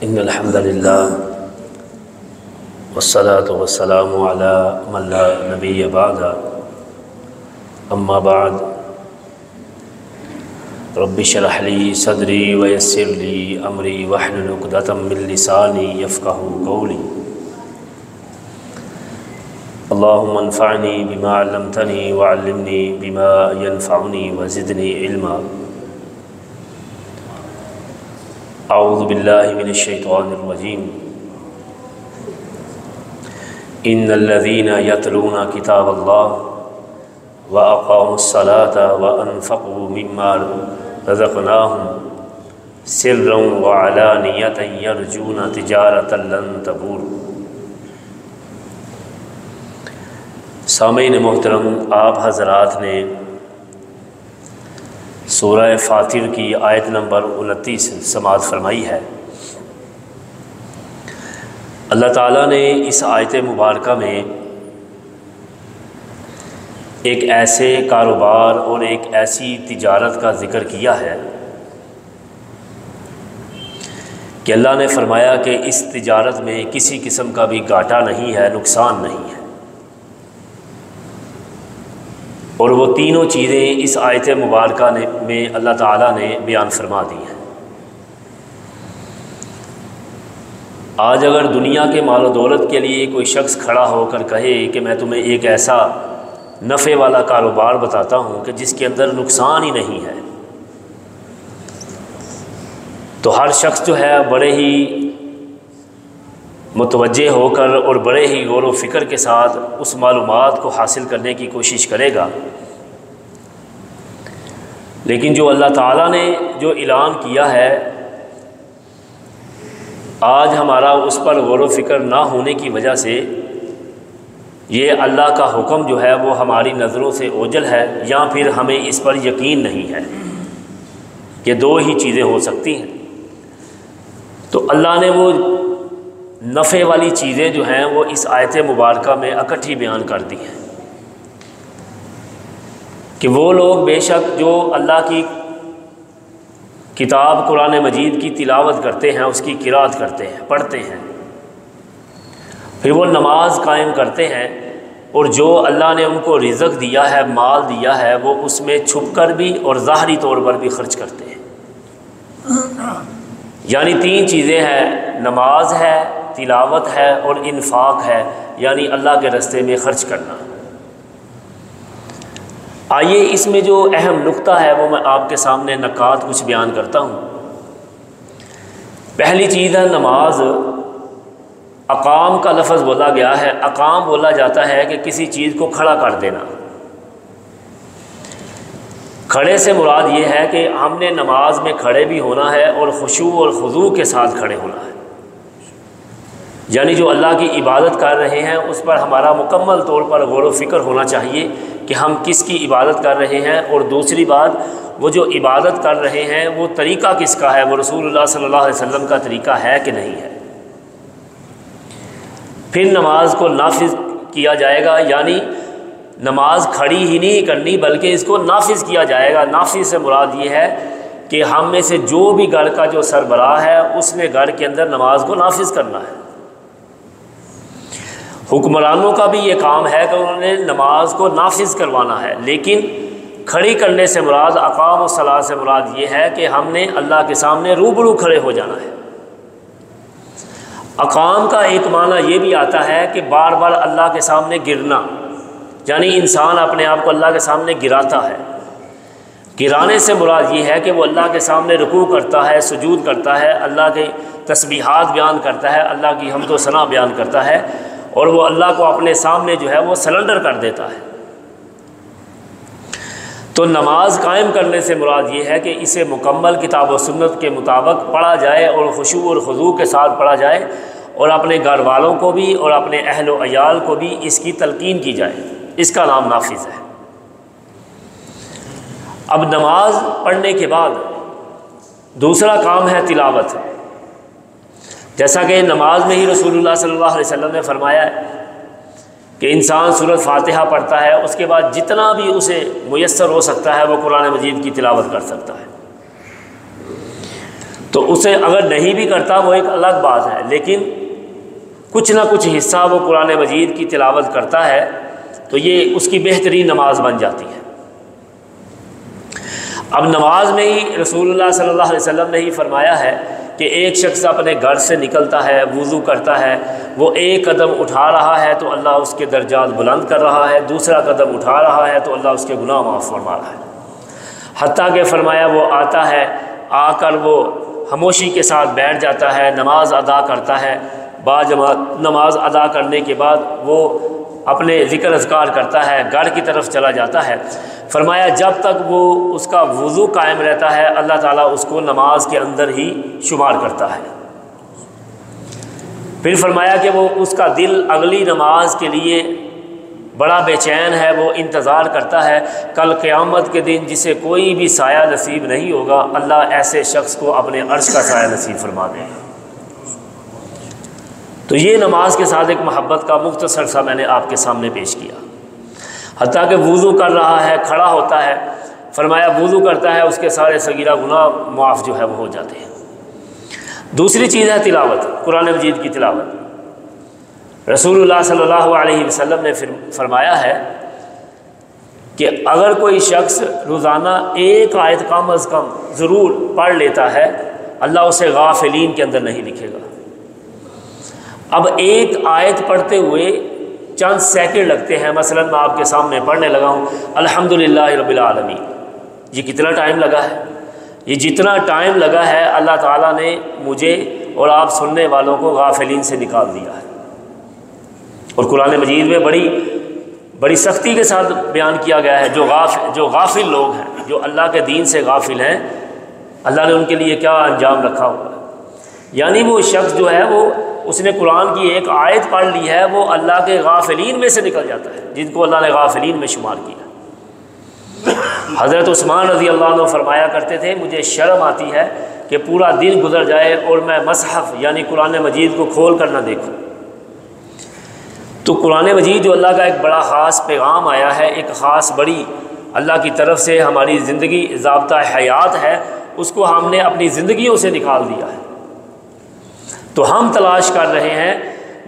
ان الحمد للہ والصلاة والسلام علی من لا نبی بعد اما بعد رب اشرح لی صدری ویسر لی امری واحلل عقدۃ من لسانی یفقهوا قولی اللہم انفعنی بما علمتنی وعلمنی بما ینفعنی وزدنی علما۔ اعوذ باللہ من الشیطان الرجیم۔ ان الذین یتلون کتاب اللہ واقاموا الصلاة وانفقوا مما رزقناہم سرا وعلانیۃ یرجون تجارۃ لن تبور۔ سامعین محترم، آپ حضرات نے سورہ فاطر کی آیت نمبر 29 سماعت فرمائی ہے۔ اللہ تعالیٰ نے اس آیت مبارکہ میں ایک ایسے کاروبار اور ایک ایسی تجارت کا ذکر کیا ہے کہ اللہ نے فرمایا کہ اس تجارت میں کسی قسم کا بھی گھاٹا نہیں ہے، نقصان نہیں ہے، اور وہ تینوں چیزیں اس آیت مبارکہ میں اللہ تعالیٰ نے بیان فرما دی ہیں۔ آج اگر دنیا کے مال و دولت کے لیے کوئی شخص کھڑا ہو کر کہے کہ میں تمہیں ایک ایسا نفع والا کاروبار بتاتا ہوں کہ جس کے اندر نقصان ہی نہیں ہے، تو ہر شخص جو ہے بڑے ہی متوجہ ہو کر اور بڑے ہی غور و فکر کے ساتھ اس معلومات کو حاصل کرنے کی کوشش کرے گا، لیکن جو اللہ تعالیٰ نے جو اعلان کیا ہے، آج ہمارا اس پر غور و فکر نہ ہونے کی وجہ سے یہ اللہ کا حکم جو ہے وہ ہماری نظروں سے اوجھل ہے، یا پھر ہمیں اس پر یقین نہیں ہے کہ دو ہی چیزیں ہو سکتی ہیں۔ تو اللہ نے وہ نفع والی چیزیں جو ہیں وہ اس آیت مبارکہ میں اکٹھی بیان کر دی ہیں کہ وہ لوگ بے شک جو اللہ کی کتاب قرآن مجید کی تلاوت کرتے ہیں، اس کی قرات کرتے ہیں، پڑھتے ہیں، پھر وہ نماز قائم کرتے ہیں، اور جو اللہ نے ان کو رزق دیا ہے، مال دیا ہے، وہ اس میں چھپ کر بھی اور ظاہری طور پر بھی خرچ کرتے ہیں۔ یعنی تین چیزیں ہیں، نماز ہے، تلاوت ہے اور انفاق ہے، یعنی اللہ کے راستے میں خرچ کرنا۔ آئیے اس میں جو اہم نقطہ ہے وہ میں آپ کے سامنے نکات کچھ بیان کرتا ہوں۔ پہلی چیز ہے نماز۔ اقام کا لفظ بولا گیا ہے۔ اقام بولا جاتا ہے کہ کسی چیز کو کھڑا کر دینا۔ کھڑے سے مراد یہ ہے کہ ہم نے نماز میں کھڑے بھی ہونا ہے اور خشوع اور خضوع کے ساتھ کھڑے ہونا ہے، یعنی جو اللہ کی عبادت کر رہے ہیں اس پر ہمارا مکمل طور پر غور و فکر ہونا چاہیے کہ ہم کس کی عبادت کر رہے ہیں، اور دوسری بات وہ جو عبادت کر رہے ہیں وہ طریقہ کس کا ہے، وہ رسول اللہ صلی اللہ علیہ وسلم کا طریقہ ہے کہ نہیں ہے۔ پھر نماز کو نافذ کیا جائے گا، یعنی نماز کھڑی ہی نہیں کرنی بلکہ اس کو نافذ کیا جائے گا۔ نافذ سے مراد یہ ہے کہ ہم میں سے جو بھی گھر کا جو سربراہ ہے اس نے گھر کے اندر نماز کو نافذ کرنا ہے۔ حکمرانوں کا بھی یہ کام ہے کہ انہوں نے نماز کو نافذ کروانا ہے، لیکن کھڑی کرنے سے مراد، اقام الصلاۃ سے مراد یہ ہے کہ ہم نے اللہ کے سامنے روبرو کھڑے ہو جانا ہے۔ اقام کا ایک معنی یہ بھی آتا ہے کہ بار بار اللہ کے سامنے گرنا، یعنی انسان اپنے آپ کو اللہ کے سامنے گراتا ہے۔ گرانے سے مراد یہ ہے کہ وہ اللہ کے سامنے رکوع کرتا ہے، سجود کرتا ہے، اللہ کے تسبیحات بیان کرتا ہے، اللہ کی حمد و ثنا بیان کرتا ہے، اور وہ اللہ کو اپنے سامنے جو ہے وہ سرنڈر کر دیتا ہے۔ تو نماز قائم کرنے سے مراد یہ ہے کہ اسے مکمل کتاب و سنت کے مطابق پڑھا جائے اور خشوع اور خضوع کے ساتھ پڑھا جائے، اور اپنے گھر والوں کو بھی اور اپنے اہل و عیال کو بھی اس کی تلقین کی جائے۔ اس کا نام نافذ ہے۔ اب نماز پڑھنے کے بعد دوسرا کام ہے تلاوت۔ جیسا کہ نماز میں ہی رسول اللہ صلی اللہ علیہ وسلم نے فرمایا ہے کہ انسان سورۃ فاتحہ پڑھتا ہے، اس کے بعد جتنا بھی اسے میسر ہو سکتا ہے وہ قرآن مجید کی تلاوت کر سکتا ہے۔ تو اسے اگر نہیں بھی کرتا وہ ایک الگ بات ہے، لیکن کچھ نہ کچھ حصہ وہ قرآن مجید کی تلاوت کرتا ہے تو یہ اس کی بہترین نماز بن جاتی ہے۔ اب نماز میں ہی رسول اللہ صلی اللہ علیہ وسلم نے ہی فرمایا ہے کہ ایک شخص اپنے گھر سے نکلتا ہے، وضو کرتا ہے، وہ ایک قدم اٹھا رہا ہے تو اللہ اس کے درجات بلند کر رہا ہے، دوسرا قدم اٹھا رہا ہے تو اللہ اس کے گناہ معاف فرما رہا ہے، حتیٰ کہ فرمایا وہ آتا ہے، آ کر وہ خاموشی کے ساتھ بیٹھ جاتا ہے، نماز ادا کرتا ہے، باجماعت نماز ادا کرنے کے بعد وہ اپنے ذکر اذکار کرتا ہے، گھر کی طرف چلا جاتا ہے۔ فرمایا جب تک وہ اس کا وضو قائم رہتا ہے اللہ تعالیٰ اس کو نماز کے اندر ہی شمار کرتا ہے۔ پھر فرمایا کہ وہ اس کا دل اگلی نماز کے لیے بڑا بے چین ہے، وہ انتظار کرتا ہے کل قیامت کے دن جسے کوئی بھی سایہ نصیب نہیں ہوگا، اللہ ایسے شخص کو اپنے عرش کا سایہ نصیب فرما دے۔ تو یہ نماز کے ساتھ ایک محبت کا مختصر سا میں نے آپ کے سامنے پیش کیا۔ حتیٰ کہ وضو کر رہا ہے، کھڑا ہوتا ہے، فرمایا وضو کرتا ہے اس کے سارے صغیرہ گناہ معاف جو ہے وہ ہو جاتے ہیں۔ دوسری چیز ہے تلاوت، قرآن مجید کی تلاوت۔ رسول اللہ صلی اللہ علیہ وسلم نے فرمایا ہے کہ اگر کوئی شخص روزانہ ایک آیت کم از کم ضرور پڑھ لیتا ہے اللہ اسے غافلین کے اندر نہیں لکھے گا۔ اب ایک آیت پڑھتے ہوئے چند سیکنڈ لگتے ہیں، مثلا میں آپ کے سامنے پڑھنے لگا ہوں الحمدللہ رب العالمین، یہ کتنا ٹائم لگا ہے؟ یہ جتنا ٹائم لگا ہے اللہ تعالیٰ نے مجھے اور آپ سننے والوں کو غافلین سے نکال دیا ہے۔ اور قرآن مجید میں بڑی سختی کے ساتھ بیان کیا گیا ہے جو غافل لوگ ہیں، جو اللہ کے دین سے غافل ہیں، اللہ نے ان کے لیے کیا انجام رکھا ہوا ہے۔ یعنی وہ شخص جو ہے اس نے قرآن کی ایک آیت پڑھ لی ہے، وہ اللہ کے غافلین میں سے نکل جاتا ہے جن کو اللہ نے غافلین میں شمار کیا۔ حضرت عثمان رضی اللہ عنہ فرمایا کرتے تھے مجھے شرم آتی ہے کہ پورا دن گزر جائے اور میں مصحف یعنی قرآن مجید کو کھول کر نہ دیکھوں۔ تو قرآن مجید جو اللہ کا ایک بڑا خاص پیغام آیا ہے، ایک خاص بڑی اللہ کی طرف سے ہماری زندگی ضابطہ حیات ہے، اس کو ہم نے اپنی زندگیوں سے نکال دیا ہے۔ تو ہم تلاش کر رہے ہیں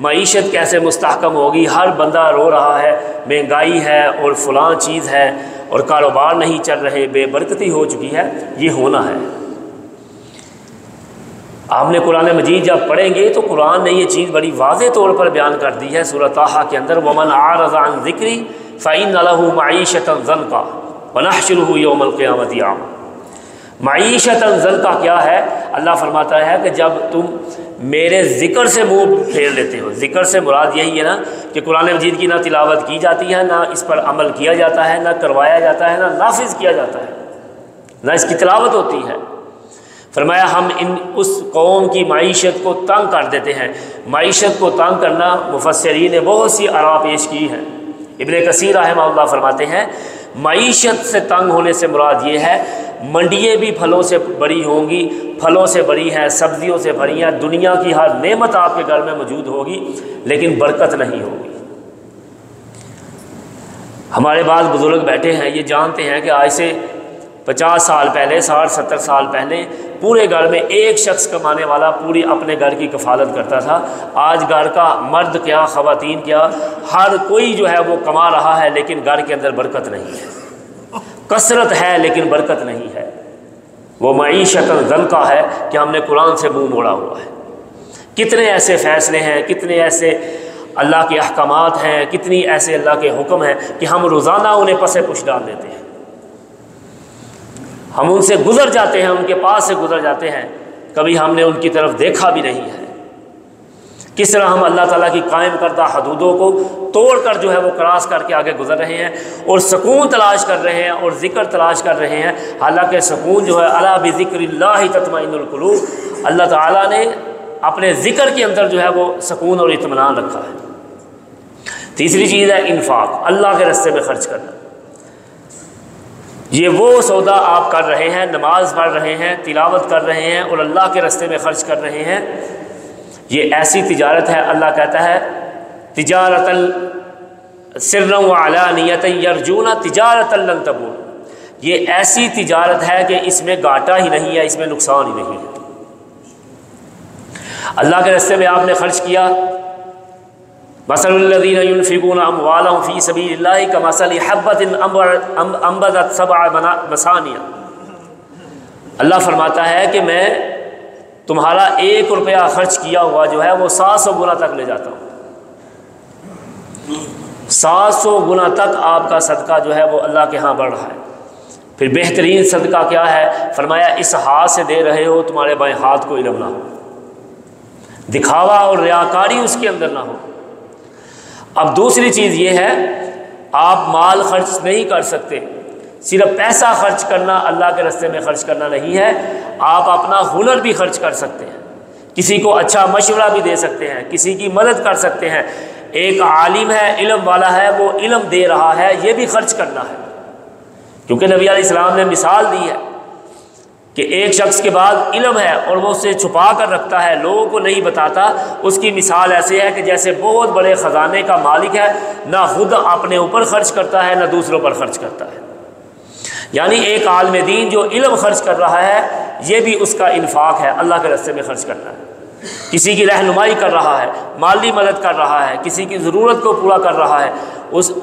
معیشت کیسے مستحکم ہوگی، ہر بندہ رو رہا ہے مہنگائی ہے اور فلاں چیز ہے اور کاروبار نہیں چل رہے، بے برکتی ہو چکی ہے، یہ ہونا ہے۔ آپ نے قرآن مجید جب پڑھیں گے تو قرآن نے یہ چیز بڑی واضح طور پر بیان کر دی ہے سورۃ طٰہٰ کے اندر، وَمَنْ أَعْرَضَ عَنْ ذِكْرِي فَإِنَّ لَهُ مَعِيشَةً ضَنْكًا وَنَحْشُرُهُ يَوْمَ الْقِيَامَةِ أَعْمَىٰ۔ معیشتاً ضنکا کیا ہے؟ اللہ فرماتا ہے کہ جب تم میرے ذکر سے منہ پھیر لیتے ہو، ذکر سے مراد یہی ہے نا کہ قرآن مجید کی نہ تلاوت کی جاتی ہے، نہ اس پر عمل کیا جاتا ہے، نہ کروایا جاتا ہے، نہ نافذ کیا جاتا ہے، نہ اس کی تلاوت ہوتی ہے۔ فرمایا ہم اس قوم کی معیشت کو تنگ کر دیتے ہیں۔ معیشت کو تنگ کرنا مفسرین نے بہت سی آراء پیش کی ہیں۔ ابن کثیر رحمہ اللہ فرماتے ہیں معیشت سے تنگ ہونے سے مراد یہ ہے منڈییں بھی پھلوں سے بڑی ہوں گی، پھلوں سے بڑی ہیں، سبزیوں سے بھری ہیں، دنیا کی ہر نعمت آپ کے گھر میں موجود ہوگی لیکن برکت نہیں ہوگی۔ ہمارے بعض بزرگ بیٹھے ہیں یہ جانتے ہیں کہ آج سے 50 سال پہلے، 60-70 سال پہلے پورے گھر میں ایک شخص کمانے والا پوری اپنے گھر کی کفالت کرتا تھا۔ آج گھر کا مرد کیا، خواتین کیا، ہر کوئی جو ہے وہ کما رہا ہے لیکن گھر کے اندر برکت نہیں ہے، کثرت ہے لیکن برکت نہیں ہے۔ وہ معیشت ضنکا ہے کہ ہم نے قرآن سے منہ موڑا ہوا ہے۔ کتنے ایسے فیصلے ہیں، کتنے ایسے اللہ کے احکامات ہیں، کتنی ایسے اللہ کے حکم ہیں کہ ہم روزانہ انہیں پسے پش ڈال دیتے ہیں، ہم ان سے گزر جاتے ہیں، ان کے پاس سے گزر جاتے ہیں، کبھی ہم نے ان کی طرف دیکھا بھی نہیں ہے۔ کس طرح ہم اللہ تعالیٰ کی قائم کردہ حدودوں کو توڑ کر جو ہے وہ کراس کر کے آگے گزر رہے ہیں اور سکون تلاش کر رہے ہیں اور ذکر تلاش کر رہے ہیں، حالانکہ سکون جو ہے الا بذکر اللہ تطمئن القلوب، اللہ تعالیٰ نے اپنے ذکر کے اندر جو ہے وہ سکون اور اطمینان رکھا ہے۔ تیسری چیز ہے انفاق، اللہ کے راستے میں خرچ کرنا۔ یہ وہ سودا آپ کر رہے ہیں، نماز پڑھ رہے ہیں، تلاوت کر رہے ہیں اور اللہ کے راستے میں خرچ کر رہے ہیں، یہ ایسی تجارت ہے، اللہ کہتا ہے تجارت سرا وعلانیۃ یرجون تجارت لن تبور، یہ ایسی تجارت ہے کہ اس میں گھاٹا ہی نہیں ہے، اس میں نقصان ہی نہیں ہے۔ اللہ کے راستے میں آپ نے خرچ کیا، مثل الذین ينفقون اموالهم فی سبیل اللہ کمثل حبۃ انبتت سبع مسانیہ، اللہ فرماتا ہے کہ میں تمہارا 1 روپیہ خرچ کیا ہوا جو ہے وہ 700 گنا تک لے جاتا ہوں، 700 گنا تک آپ کا صدقہ جو ہے وہ اللہ کے ہاں بڑھ رہا ہے۔ پھر بہترین صدقہ کیا ہے؟ فرمایا اس ہاتھ سے دے رہے ہو تمہارے بائیں ہاتھ کو علم نہ ہو، دکھاوا اور ریاکاری اس کے اندر نہ ہو۔ اب دوسری چیز یہ ہے، آپ مال خرچ نہیں کر سکتے، صرف پیسہ خرچ کرنا اللہ کے راستے میں خرچ کرنا نہیں ہے، آپ اپنا ہنر بھی خرچ کر سکتے ہیں، کسی کو اچھا مشورہ بھی دے سکتے ہیں، کسی کی مدد کر سکتے ہیں۔ ایک عالم ہے، علم والا ہے، وہ علم دے رہا ہے، یہ بھی خرچ کرنا ہے، کیونکہ نبی علیہ السلام نے مثال دی ہے کہ ایک شخص کے بعد علم ہے اور وہ اسے چھپا کر رکھتا ہے، لوگوں کو نہیں بتاتا، اس کی مثال ایسے ہے کہ جیسے بہت بڑے خزانے کا مالک ہے، نہ خود اپنے اوپر خرچ کرتا ہے نہ دوسروں پر خرچ کرتا ہے۔ یعنی ایک عالم دین جو علم خرچ کر رہا ہے، یہ بھی اس کا انفاق ہے، اللہ کے راستے میں خرچ کرنا ہے، کسی کی رہنمائی کر رہا ہے، مالی مدد کر رہا ہے، کسی کی ضرورت کو پورا کر رہا ہے،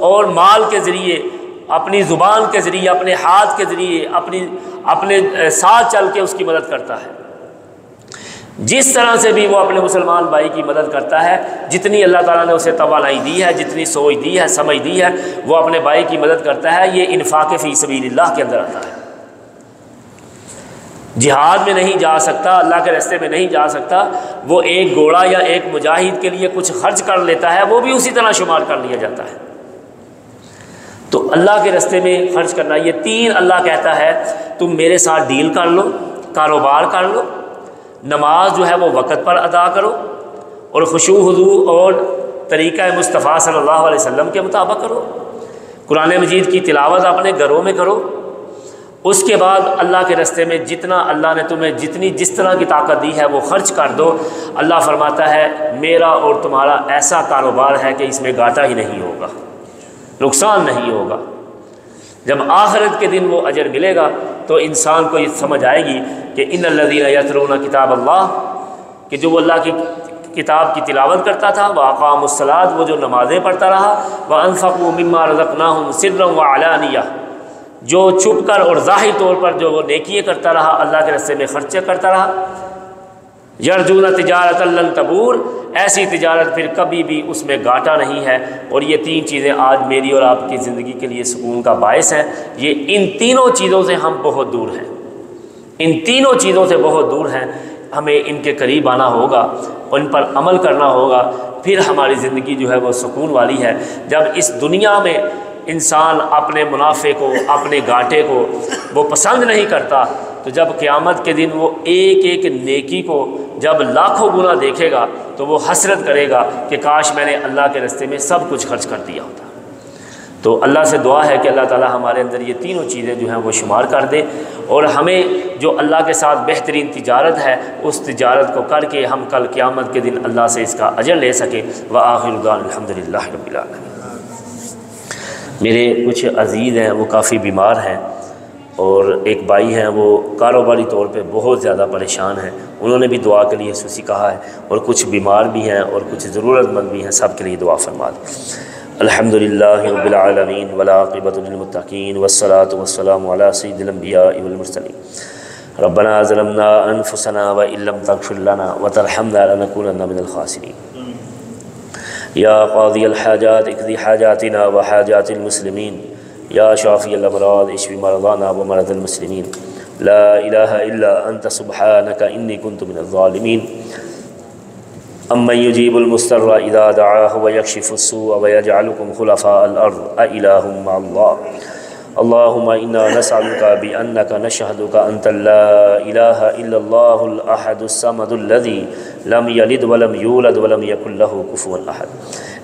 اور مال کے ذریعے، اپنی زبان کے ذریعے، اپنے ہاتھ کے ذریعے، اپنے ساتھ چل کے اس کی مدد کرتا ہے۔ جس طرح سے بھی وہ اپنے مسلمان بھائی کی مدد کرتا ہے، جتنی اللہ تعالیٰ نے اسے توانائی دی ہے، جتنی سوچ دی ہے، سمجھ دی ہے، وہ اپنے بھائی کی مدد کرتا ہے، یہ انفاق فی سبیل اللہ کے اندر آتا ہے۔ جہاد میں نہیں جا سکتا، اللہ کے راستے میں نہیں جا سکتا، وہ ایک گھوڑا یا ایک مجاہد کے لیے کچھ خرچ کر لیتا ہے، وہ بھی اسی طرح شمار کر لیا جاتا ہے۔ تو اللہ کے راستے میں خرچ کرنا، یہ 3 اللہ کہتا ہے تم میرے ساتھ ڈیل کر لو، کاروبار کر لو، نماز جو ہے وہ وقت پر ادا کرو، اور خشوع خضوع اور طریقہ مصطفیٰ صلی اللہ علیہ وسلم کے مطابق کرو، قرآن مجید کی تلاوت اپنے گھروں میں کرو۔ اس کے بعد اللہ کے راستے میں جتنا اللہ نے تمہیں جس طرح کی طاقت دی ہے وہ خرچ کر دو۔ اللہ فرماتا ہے میرا اور تمہارا ایسا کاروبار ہے کہ اس میں گھاٹا ہی نہیں ہوگا، نقصان نہیں ہوگا۔ جب آخرت کے دن وہ اجر ملے گا تو انسان کو یہ سمجھ آئے گی کہ ان الذین یتلون کتاب اللہ، کہ جو وہ اللہ کی کتاب کی تلاوت کرتا تھا، واقاموا الصلاۃ، وہ جو نمازیں پڑھتا رہا، وانفقوا مما رزقناہم سرا وعلانیہ، جو چھپ کر اور ظاہر طور پر جو وہ نیکیاں کرتا رہا، اللہ کے راستے میں خرچہ کرتا رہا، یرجون تجارت لن تبور، ایسی تجارت پھر کبھی بھی اس میں گھاٹا نہیں ہے۔ اور یہ 3 چیزیں آج میری اور آپ کی زندگی کے لیے سکون کا باعث ہیں۔ ان تینوں چیزوں سے ہم بہت دور ہیں، ان تینوں چیزوں سے بہت دور ہیں، ہمیں ان کے قریب آنا ہوگا، ان پر عمل کرنا ہوگا، پھر ہماری زندگی جو ہے وہ سکون والی ہے۔ جب اس دنیا میں انسان اپنے منافع کو، اپنے گھاٹے کو وہ پسند نہیں کرتا، تو جب قیامت کے دن وہ ایک ایک نیکی کو جب لاکھوں گنا دیکھے گا تو وہ حسرت کرے گا کہ کاش میں نے اللہ کے راستے میں سب کچھ خرچ کر دیا ہوتا۔ تو اللہ سے دعا ہے کہ اللہ تعالی ہمارے اندر یہ تینوں چیزیں جو ہیں وہ شمار کر دے، اور ہمیں جو اللہ کے ساتھ بہترین تجارت ہے اس تجارت کو کر کے ہم کل قیامت کے دن اللہ سے اس کا اجر لے سکیں۔ وآخر دعوانا الحمدللہ رب العالمین۔ میرے کچھ عزیز ہیں وہ کافی بیمار ہیں، اور ایک بھائی ہیں وہ کاروباری طور پہ بہت زیادہ پریشان ہیں، انہوں نے بھی دعا کے لیے خصوصی کہا ہے، اور کچھ بیمار بھی ہیں اور کچھ ضرورت مند بھی ہیں، سب کے لیے دعا فرما دیں۔ الحمدللہ رب العالمین والعاقبۃ للمتقین والصلاة والسلام علی سید الانبیاء والمرسلین۔ ربنا ظلمنا انفسنا وان لم تغفر لنا وترحمنا لنکونن من الخاسرین۔ یا قاضی الحاجات اقضی حاجاتنا وحاجات المسلمین، یا شافی الامراض اشف مرضانا ومرضى المسلمین، لا الہ الا انت سبحانک انی کنت من الظالمین۔ امن یجیب المضطر اذا دعاہ ویکشف السوء ویجعلکم خلفاء الارض االہ مع اللہ۔ اللہم انا نسألک بانک نشہدک انت لا الہ الا اللہ الاحد الصمد الذی لم یلد ولم یولد ولم یکن لہ کفوا احد۔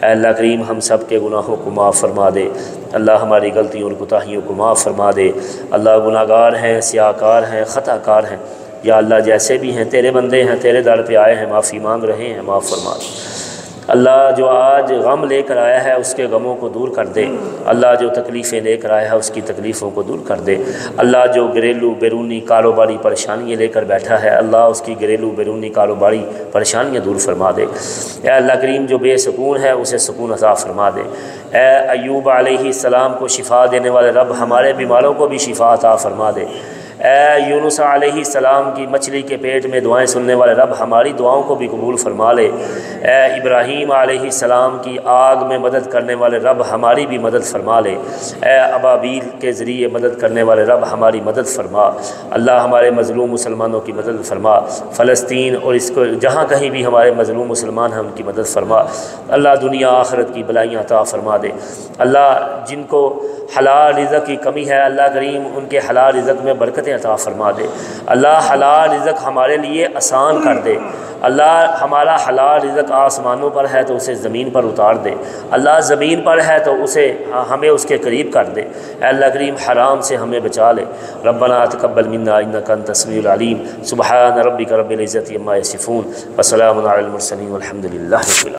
اے اللہ کریم ہم سب کے گناہوں کو معاف فرما دے، اللہ ہماری غلطیوں اور کوتاہیوں کو معاف فرما دے۔ اللہ گناہ گار ہیں، سیاہ کار ہیں، خطا کار ہیں، یا اللہ جیسے بھی ہیں تیرے بندے ہیں، تیرے در پہ آئے ہیں، معافی مانگ رہے ہیں، معاف فرما دے۔ اللہ جو آج غم لے کر آیا ہے اس کے غموں کو دور کر دے، اللہ جو تکلیفیں لے کر آیا ہے اس کی تکلیفوں کو دور کر دے، اللہ جو گھریلو بیرونی کاروباری پریشانیاں لے کر بیٹھا ہے اللہ اس کی گھریلو بیرونی کاروباری پریشانیاں دور فرما دے، اے اللہ کریم جو بے سکون ہے اسے سکون عطا فرما دے، اے ایوب علیہ السلام کو شفا دینے والے رب ہمارے بیماروں کو بھی شفا عطا فرما دے، اے یونس علیہ السلام کی مچھلی کے پیٹ میں دعائیں سننے والے رب ہماری دعاؤں کو بھی قبول فرما لے، اے ابراہیم علیہ السلام کی آگ میں مدد کرنے والے رب ہماری بھی مدد فرما لے، اے ابابیل کے ذریعے مدد کرنے والے رب ہماری مدد فرما، اللہ ہمارے مظلوم مسلمانوں کی مدد فرما، فلسطین اور اس کو جہاں کہیں بھی ہمارے مظلوم مسلمان ہیں ان کی مدد فرما، اللہ دنیا آخرت کی بلائیاں عطا فرما دے، اللہ جن کو حلال رزق کی کمی ہے اللہ کریم ان کے حلال رزق میں برکتیں عطا فرما دے، اللہ حلال رزق ہمارے لیے آسان کر دے، اللہ ہمارا حلال رزق آسمانوں پر ہے تو اسے زمین پر اتار دے، اللہ زمین پر ہے تو اسے ہمیں اس کے قریب کر دے، اے اللہ کریم حرام سے ہمیں بچا لے، ربنا تقبل منا انک انت السمیع العلیم، سبحان ربک رب العزت عما یصفون وسلام علی المرسلین والحمد للہ رب العالمین۔